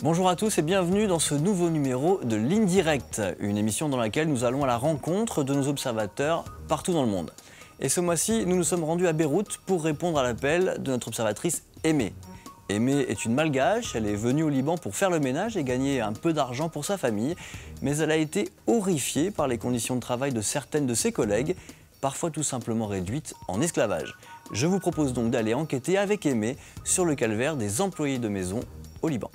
Bonjour à tous et bienvenue dans ce nouveau numéro de Ligne Directe, une émission dans laquelle nous allons à la rencontre de nos observateurs partout dans le monde. Et ce mois-ci, nous nous sommes rendus à Beyrouth pour répondre à l'appel de notre observatrice Aimée. Aimée est une malgache, elle est venue au Liban pour faire le ménage et gagner un peu d'argent pour sa famille, mais elle a été horrifiée par les conditions de travail de certaines de ses collègues, parfois tout simplement réduites en esclavage. Je vous propose donc d'aller enquêter avec Aimée sur le calvaire des employés de maison au Liban.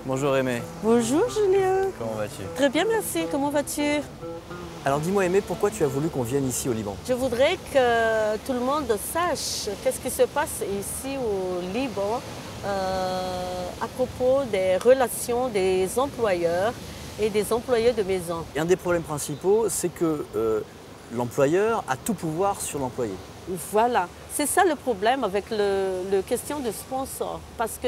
Bonjour Aimée. Bonjour Julien. Comment vas-tu? Très bien, merci. Comment vas-tu? Alors dis-moi Aimée, pourquoi tu as voulu qu'on vienne ici au Liban? Je voudrais que tout le monde sache qu'est-ce qui se passe ici au Liban à propos des relations des employeurs et des employés de maison. Et un des problèmes principaux, c'est que l'employeur a tout pouvoir sur l'employé. Voilà, c'est ça le problème avec le question de sponsor, parce que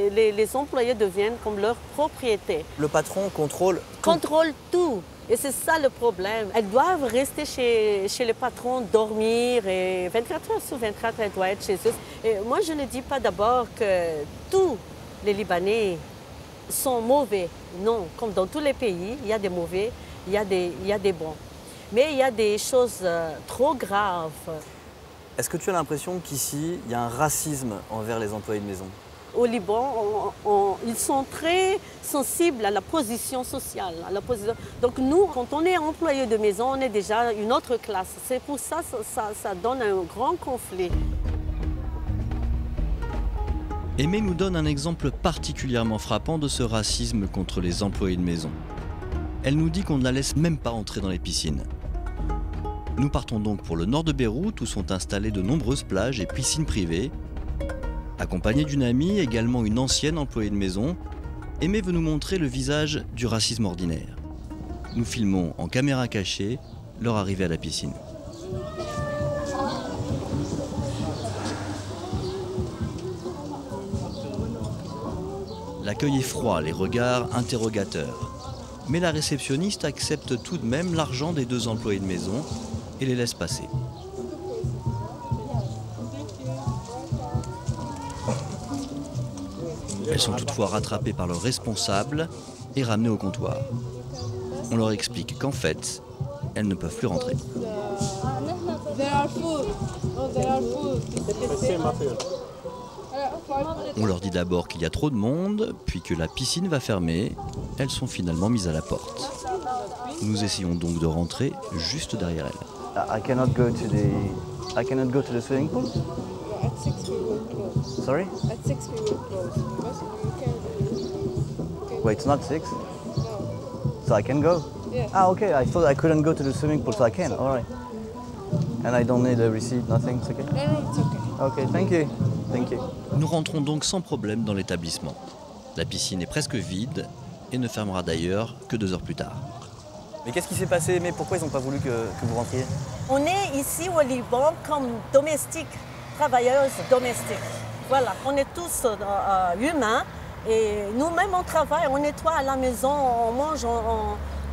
les employés deviennent comme leur propriété. Le patron contrôle tout. Contrôle tout. Et c'est ça le problème. Elles doivent rester chez le patron, dormir, et 24 heures sur 24, elles doivent être chez eux. Et moi, je ne dis pas d'abord que tous les Libanais sont mauvais. Non, comme dans tous les pays, il y a des mauvais, il y a des bons. Mais il y a des choses trop graves. Est-ce que tu as l'impression qu'ici, il y a un racisme envers les employés de maison? Au Liban, ils sont très sensibles à la position sociale. Donc nous, quand on est employé de maison, on est déjà une autre classe. C'est pour ça que ça donne un grand conflit. Aimée nous donne un exemple particulièrement frappant de ce racisme contre les employés de maison. Elle nous dit qu'on ne la laisse même pas entrer dans les piscines. Nous partons donc pour le nord de Beyrouth où sont installées de nombreuses plages et piscines privées. Accompagnée d'une amie, également une ancienne employée de maison, Aimée veut nous montrer le visage du racisme ordinaire. Nous filmons en caméra cachée leur arrivée à la piscine. L'accueil est froid, les regards interrogateurs. Mais la réceptionniste accepte tout de même l'argent des deux employés de maison et les laisse passer. Elles sont toutefois rattrapées par leur responsable et ramenées au comptoir. On leur explique qu'en fait, elles ne peuvent plus rentrer. On leur dit d'abord qu'il y a trop de monde, puis que la piscine va fermer. Elles sont finalement mises à la porte. Nous essayons donc de rentrer juste derrière elles. I cannot go to the swimming pool? At 6 we will close. Sorry? At 6 we will close. But you can. Wait, it's not 6? No. So I can go? Yeah. Ah, okay. I thought I couldn't go to the swimming pool, so I can. All right. And I don't need a receipt, nothing. It's okay? No, it's okay. Okay, thank you. Thank you. Nous rentrons donc sans problème dans l'établissement. La piscine est presque vide et ne fermera d'ailleurs que 2 heures plus tard. Mais qu'est-ce qui s'est passé, mais pourquoi ils n'ont pas voulu que vous rentriez? On est ici au Liban comme domestiques, travailleuses domestiques. Voilà, on est tous humains et nous-mêmes on travaille, on nettoie à la maison, on mange,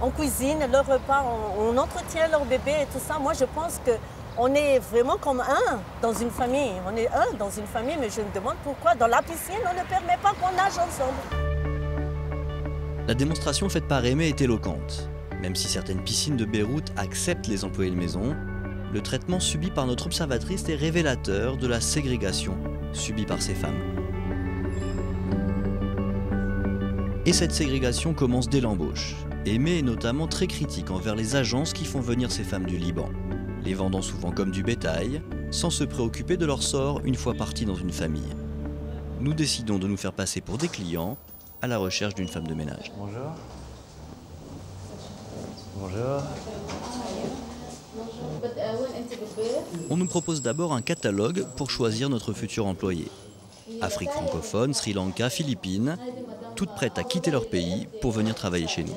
on cuisine leur repas, on entretient leur bébé et tout ça. Moi je pense qu'on est vraiment comme un dans une famille. On est un dans une famille, mais je me demande pourquoi dans la piscine on ne permet pas qu'on nage ensemble. La démonstration faite par Aimée est éloquente. Même si certaines piscines de Beyrouth acceptent les employés de maison, le traitement subi par notre observatrice est révélateur de la ségrégation subie par ces femmes. Et cette ségrégation commence dès l'embauche. Aimée est notamment très critique envers les agences qui font venir ces femmes du Liban, les vendant souvent comme du bétail, sans se préoccuper de leur sort une fois parties dans une famille. Nous décidons de nous faire passer pour des clients à la recherche d'une femme de ménage. Bonjour. Bonjour. On nous propose d'abord un catalogue pour choisir notre futur employé. Afrique francophone, Sri Lanka, Philippines, toutes prêtes à quitter leur pays pour venir travailler chez nous.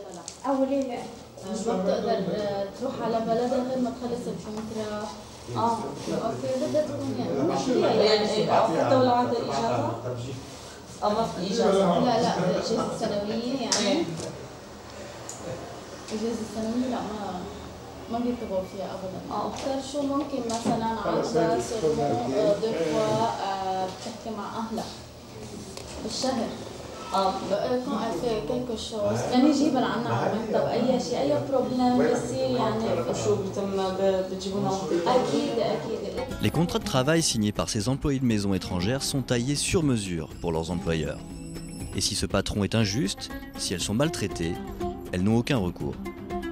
إجازة ثانوية لا ما بيتبعوا فيها أبدا. أكثر شو ممكن مثلا عقدة سيرمون دو فوا بتحكي مع أهلها بالشهر. quand elle fait quelque chose يعني يجيبها لعنا على المكتب أي شيء أي بروبلم بيصير يعني شو بتجيبونا أكيد. Les contrats de travail signés par ces employés de maison étrangères sont taillés sur mesure pour leurs employeurs. Et si ce patron est injuste, si elles sont maltraitées, elles n'ont aucun recours.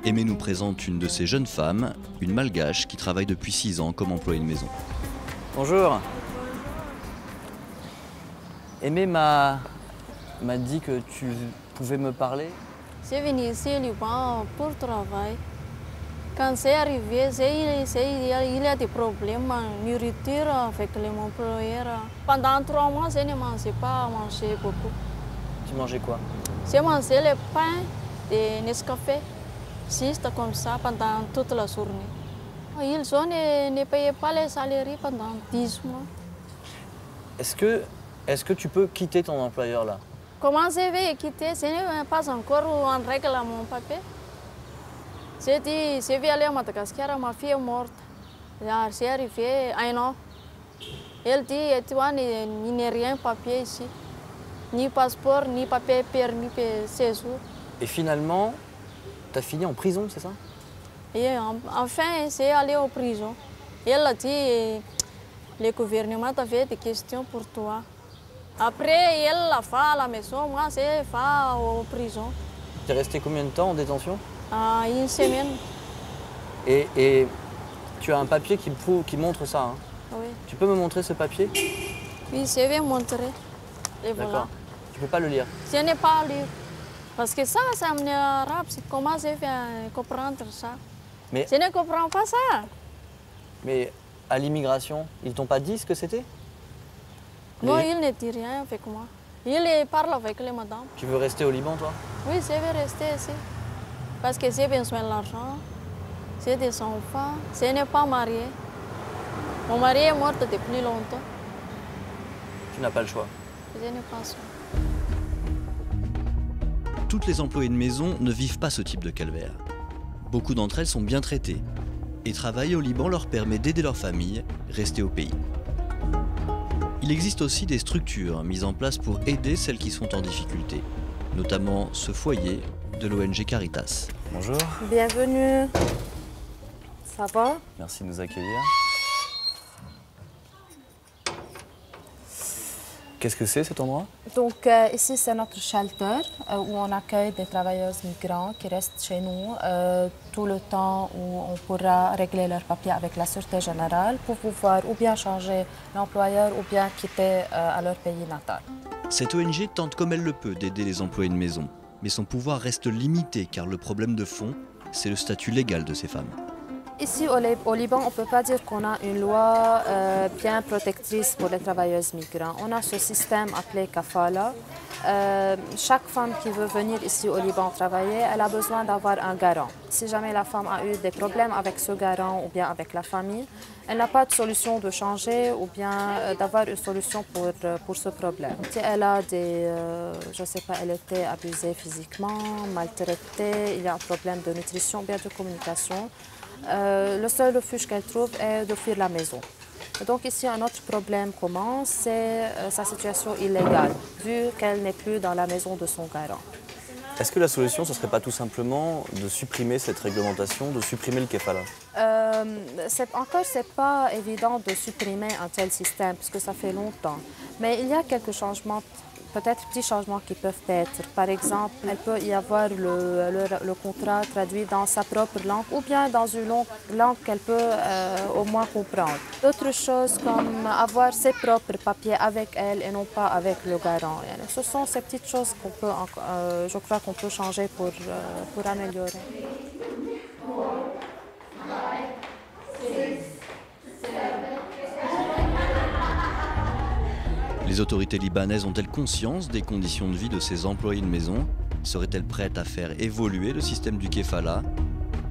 Aimé nous présente une de ces jeunes femmes, une malgache qui travaille depuis 6 ans comme employée de maison. Bonjour. Aimé m'a dit que tu pouvais me parler. C'est venu ici au Liban pour travailler. Quand c'est arrivé, il y a des problèmes de nourriture avec les employeurs. Pendant 3 mois, je ne mangeais pas à manger beaucoup. Tu mangeais quoi? J'ai mangé le pain et Nescafé, juste comme ça pendant toute la journée. Ils ne payaient pas les salaires pendant 10 mois. Est-ce que tu peux quitter ton employeur là? Comment je vais quitter? Ce n'est pas encore en règle à mon papier. J'ai dit, je vais aller à Madagascar, ma fille est morte. C'est arrivé 1 an. Elle dit, tu vois, il n'y a rien papier ici. Ni passeport, ni papier, permis, séjour. Et finalement, tu as fini en prison, c'est ça? Et enfin, c'est allé en prison. Elle a dit, le gouvernement a fait des questions pour toi. Après, elle l'a fait à la maison, moi, j'ai fait en prison. Tu es resté combien de temps en détention? 1 semaine. Et tu as un papier qui montre ça, hein? Oui. Tu peux me montrer ce papier? Oui, je vais montrer. Et voilà. D'accord. Tu peux pas le lire? Je n'ai pas lu. Parce que ça me arabe. Comment je vais comprendre ça? Mais, je ne comprends pas ça. Mais à l'immigration, ils t'ont pas dit ce que c'était? Non, il ne dit rien avec moi. Il parle avec les madames. Tu veux rester au Liban, toi? Oui, je vais rester ici. Parce que j'ai besoin d'argent. J'ai des enfants. Je n'ai pas marié. Mon mari est mort depuis longtemps. Tu n'as pas le choix. Je n'ai pas le choix. Toutes les employées de maison ne vivent pas ce type de calvaire. Beaucoup d'entre elles sont bien traitées. Et travailler au Liban leur permet d'aider leur famille, rester au pays. Il existe aussi des structures mises en place pour aider celles qui sont en difficulté, notamment ce foyer de l'ONG Caritas. Bonjour. Bienvenue. Ça va? Merci de nous accueillir. Qu'est-ce que c'est cet endroit? Donc ici c'est notre shelter où on accueille des travailleuses migrants qui restent chez nous tout le temps où on pourra régler leurs papiers avec la Sûreté Générale pour pouvoir ou bien changer l'employeur ou bien quitter à leur pays natal. Cette ONG tente comme elle le peut d'aider les employés de maison, mais son pouvoir reste limité car le problème de fond, c'est le statut légal de ces femmes. Ici au Liban, on ne peut pas dire qu'on a une loi bien protectrice pour les travailleuses migrants. On a ce système appelé kafala. Chaque femme qui veut venir ici au Liban travailler, elle a besoin d'avoir un garant. Si jamais la femme a eu des problèmes avec ce garant ou bien avec la famille, elle n'a pas de solution de changer ou bien d'avoir une solution pour ce problème. Si elle a des, je ne sais pas, elle était abusée physiquement, maltraitée, il y a un problème de nutrition ou bien de communication, le seul refuge qu'elle trouve est de fuir la maison. Donc ici, un autre problème commence, c'est sa situation illégale, vu qu'elle n'est plus dans la maison de son garant. Est-ce que la solution, ce ne serait pas tout simplement de supprimer cette réglementation, de supprimer le kefala? C'est pas évident de supprimer un tel système, puisque ça fait longtemps. Mais il y a quelques changements, peut-être petits changements qui peuvent être. Par exemple, elle peut y avoir le contrat traduit dans sa propre langue ou bien dans une langue qu'elle peut au moins comprendre. D'autres choses comme avoir ses propres papiers avec elle et non pas avec le garant. Ce sont ces petites choses qu'on peut, je crois qu'on peut changer pour améliorer. Les autorités libanaises ont-elles conscience des conditions de vie de ces employés de maison? Seraient-elles prêtes à faire évoluer le système du kefala?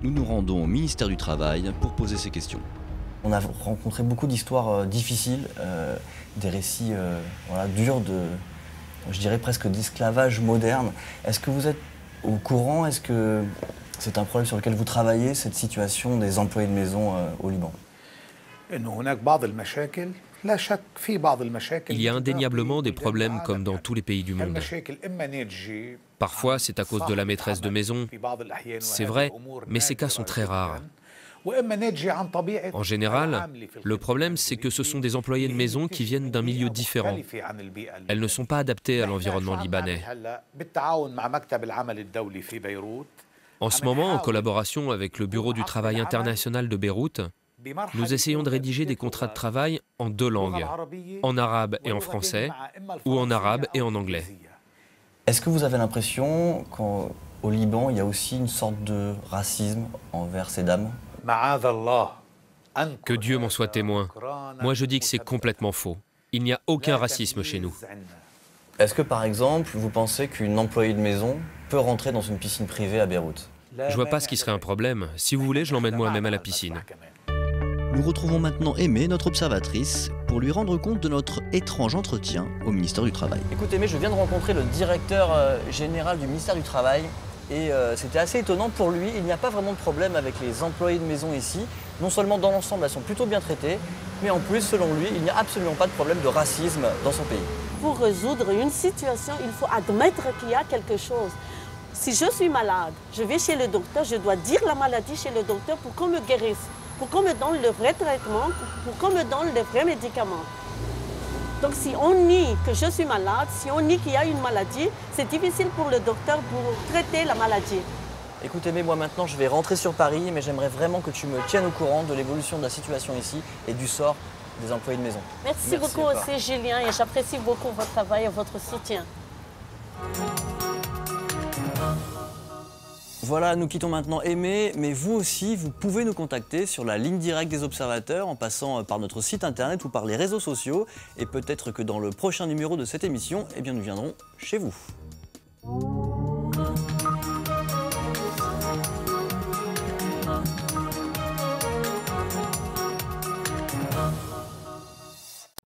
Nous nous rendons au ministère du Travail pour poser ces questions. On a rencontré beaucoup d'histoires difficiles, des récits durs, je dirais presque d'esclavage moderne. Est-ce que vous êtes au courant? Est-ce que C'est un problème sur lequel vous travaillez, cette situation des employés de maison au Liban. Il y a indéniablement des problèmes comme dans tous les pays du monde. Parfois, c'est à cause de la maîtresse de maison. C'est vrai, mais ces cas sont très rares. En général, le problème, c'est que ce sont des employés de maison qui viennent d'un milieu différent. Elles ne sont pas adaptées à l'environnement libanais. En ce moment, en collaboration avec le Bureau du travail international de Beyrouth, nous essayons de rédiger des contrats de travail en 2 langues, en arabe et en français, ou en arabe et en anglais. Est-ce que vous avez l'impression qu'au Liban, il y a aussi une sorte de racisme envers ces dames? Que Dieu m'en soit témoin. Moi, je dis que c'est complètement faux. Il n'y a aucun racisme chez nous. Est-ce que, par exemple, vous pensez qu'une employée de maison peut rentrer dans une piscine privée à Beyrouth? Je vois pas ce qui serait un problème. Si vous voulez, je l'emmène moi-même à la piscine. Nous retrouvons maintenant Aimée, notre observatrice, pour lui rendre compte de notre étrange entretien au ministère du Travail. Écoute Aimée, je viens de rencontrer le directeur général du ministère du Travail et c'était assez étonnant pour lui. Il n'y a pas vraiment de problème avec les employés de maison ici. Non seulement dans l'ensemble, elles sont plutôt bien traitées, mais en plus, selon lui, il n'y a absolument pas de problème de racisme dans son pays. Pour résoudre une situation, il faut admettre qu'il y a quelque chose. Si je suis malade, je vais chez le docteur, je dois dire la maladie chez le docteur pour qu'on me guérisse, pour qu'on me donne le vrai traitement, pour qu'on me donne les vrais médicaments. Donc si on nie que je suis malade, si on nie qu'il y a une maladie, c'est difficile pour le docteur pour traiter la maladie. Écoutez, moi maintenant je vais rentrer sur Paris, mais j'aimerais vraiment que tu me tiennes au courant de l'évolution de la situation ici et du sort des employés de maison. Merci beaucoup aussi Julien et j'apprécie beaucoup votre travail et votre soutien. Voilà, nous quittons maintenant Aimée, mais vous aussi, vous pouvez nous contacter sur la ligne directe des observateurs en passant par notre site internet ou par les réseaux sociaux. Et peut-être que dans le prochain numéro de cette émission, eh bien, nous viendrons chez vous.